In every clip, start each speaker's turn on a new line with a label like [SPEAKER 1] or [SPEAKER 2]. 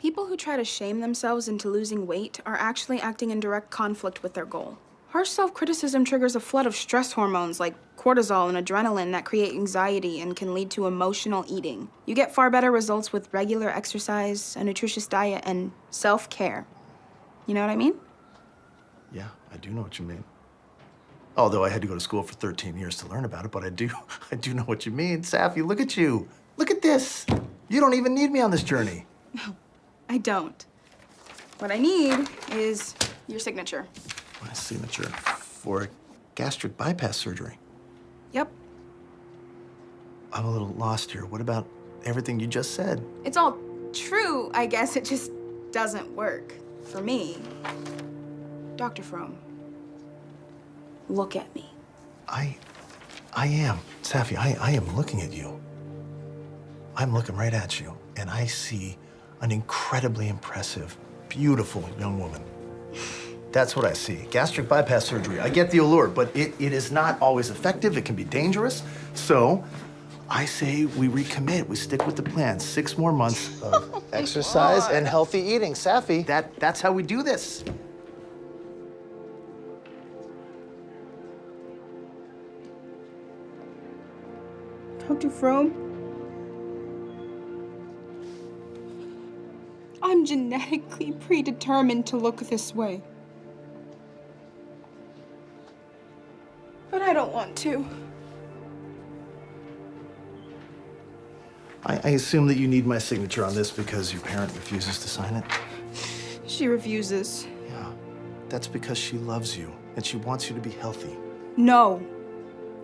[SPEAKER 1] People who try to shame themselves into losing weight are actually acting in direct conflict with their goal. Harsh self-criticism triggers a flood of stress hormones like cortisol and adrenaline that create anxiety and can lead to emotional eating. You get far better results with regular exercise, a nutritious diet, and self-care. You know what I mean?
[SPEAKER 2] Yeah, I do know what you mean. Although I had to go to school for 13 years to learn about it, but I do know what you mean. Safi, look at you. Look at this. You don't even need me on this journey.
[SPEAKER 1] No, I don't. What I need is your signature.
[SPEAKER 2] My signature for a gastric bypass surgery.
[SPEAKER 1] Yep.
[SPEAKER 2] I'm a little lost here. What about everything you just said?
[SPEAKER 1] It's all true, I guess. It just doesn't work for me. Dr. Fromm, look at me.
[SPEAKER 2] I am. Safi, I am looking at you. I'm looking right at you, and I see an incredibly impressive, beautiful young woman. That's what I see. Gastric bypass surgery. I get the allure, but it is not always effective. It can be dangerous. So I say we recommit. We stick with the plan. 6 more months of exercise and healthy eating. Safi, that's how we do this.
[SPEAKER 1] Dr. Fromm, I'm genetically predetermined to look this way. But I don't want to.
[SPEAKER 2] I assume that you need my signature on this because your parent refuses to sign it?
[SPEAKER 1] She refuses.
[SPEAKER 2] Yeah, that's because she loves you and she wants you to be healthy.
[SPEAKER 1] No.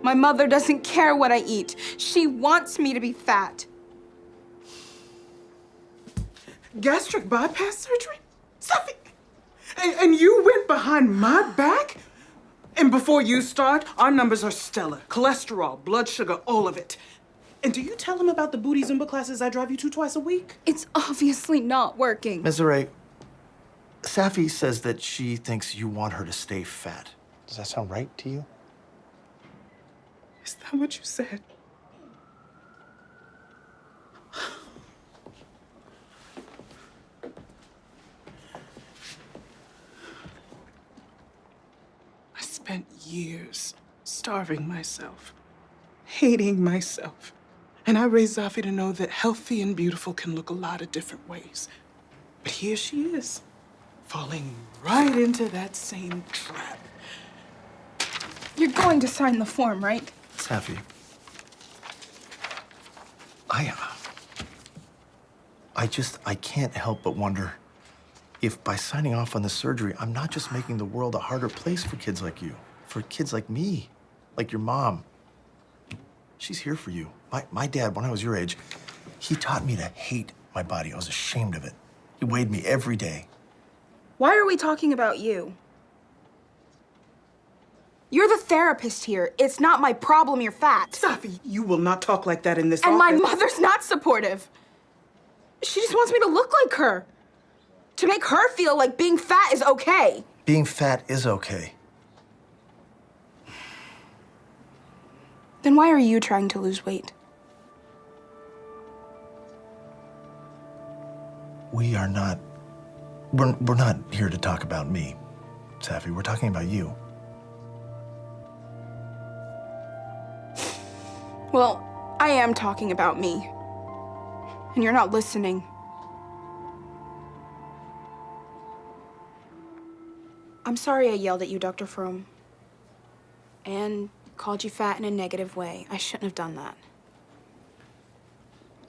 [SPEAKER 1] My mother doesn't care what I eat. She wants me to be fat.
[SPEAKER 3] Gastric bypass surgery? Sophie! And you went behind my back? And before you start, our numbers are stellar. Cholesterol, blood sugar, all of it. And do you tell him about the booty Zumba classes I drive you to twice a week?
[SPEAKER 1] It's obviously not working.
[SPEAKER 2] Ms. Ray, Safi says that she thinks you want her to stay fat. Does that sound right to you?
[SPEAKER 3] Is that what you said? I spent years starving myself, hating myself. And I raised Zafi to know that healthy and beautiful can look a lot of different ways. But here she is, falling right into that same trap.
[SPEAKER 1] You're going to sign the form, right?
[SPEAKER 2] Safi, I can't help but wonder if by signing off on the surgery, I'm not just making the world a harder place for kids like you, for kids like me, like your mom. She's here for you. My dad, when I was your age, he taught me to hate my body. I was ashamed of it. He weighed me every day.
[SPEAKER 1] Why are we talking about you? You're the therapist here. It's not my problem you're fat.
[SPEAKER 3] Safi, you will not talk like that in this
[SPEAKER 1] And my
[SPEAKER 3] office.
[SPEAKER 1] mother's not supportive. She just wants me to look like her. To make her feel like being fat is okay.
[SPEAKER 2] Being fat is okay.
[SPEAKER 1] Then why are you trying to lose weight?
[SPEAKER 2] We're not here to talk about me, Safi. We're talking about you.
[SPEAKER 1] Well, I am talking about me. And you're not listening. I'm sorry I yelled at you, Dr. Fromm. And called you fat in a negative way. I shouldn't have done that.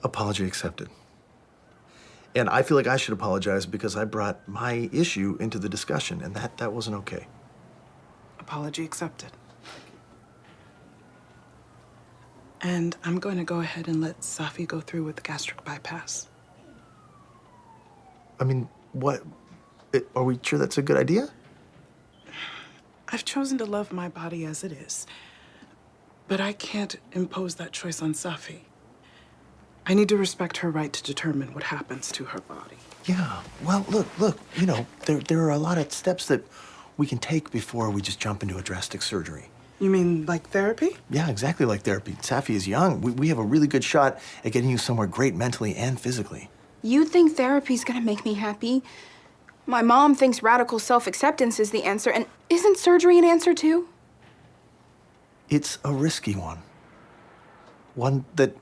[SPEAKER 2] Apology accepted. And I feel like I should apologize because I brought my issue into the discussion, and that wasn't okay.
[SPEAKER 3] Apology accepted. And I'm going to go ahead and let Safi go through with the gastric bypass.
[SPEAKER 2] I mean, are we sure that's a good idea?
[SPEAKER 3] I've chosen to love my body as it is, but I can't impose that choice on Safi. I need to respect her right to determine what happens to her body.
[SPEAKER 2] Yeah, well, look, you know, there are a lot of steps that we can take before we just jump into a drastic surgery.
[SPEAKER 3] You mean like therapy?
[SPEAKER 2] Yeah, exactly like therapy. Safi is young. We have a really good shot at getting you somewhere great mentally and physically.
[SPEAKER 1] You think therapy's gonna make me happy. My mom thinks radical self-acceptance is the answer, and isn't surgery an answer too?
[SPEAKER 2] It's a risky one. One that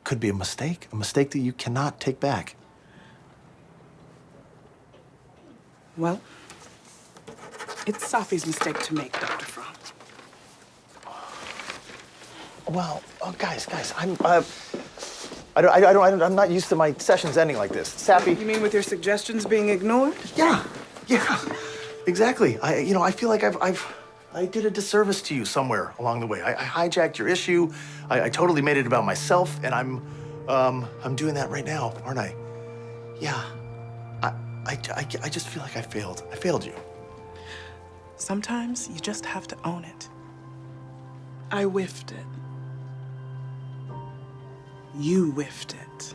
[SPEAKER 2] could be a mistake that you cannot take back.
[SPEAKER 3] Well, it's Safi's mistake to make, Dr. Fromm.
[SPEAKER 2] Well, oh, guys, I'm not used to my sessions ending like this. Safi.
[SPEAKER 3] You mean with your suggestions being ignored?
[SPEAKER 2] Yeah, exactly. I feel like I did a disservice to you somewhere along the way. I hijacked your issue. I totally made it about myself, and I'm doing that right now, aren't I? Yeah. I just feel like I failed. I failed you.
[SPEAKER 3] Sometimes you just have to own it. I whiffed it. You whiffed it.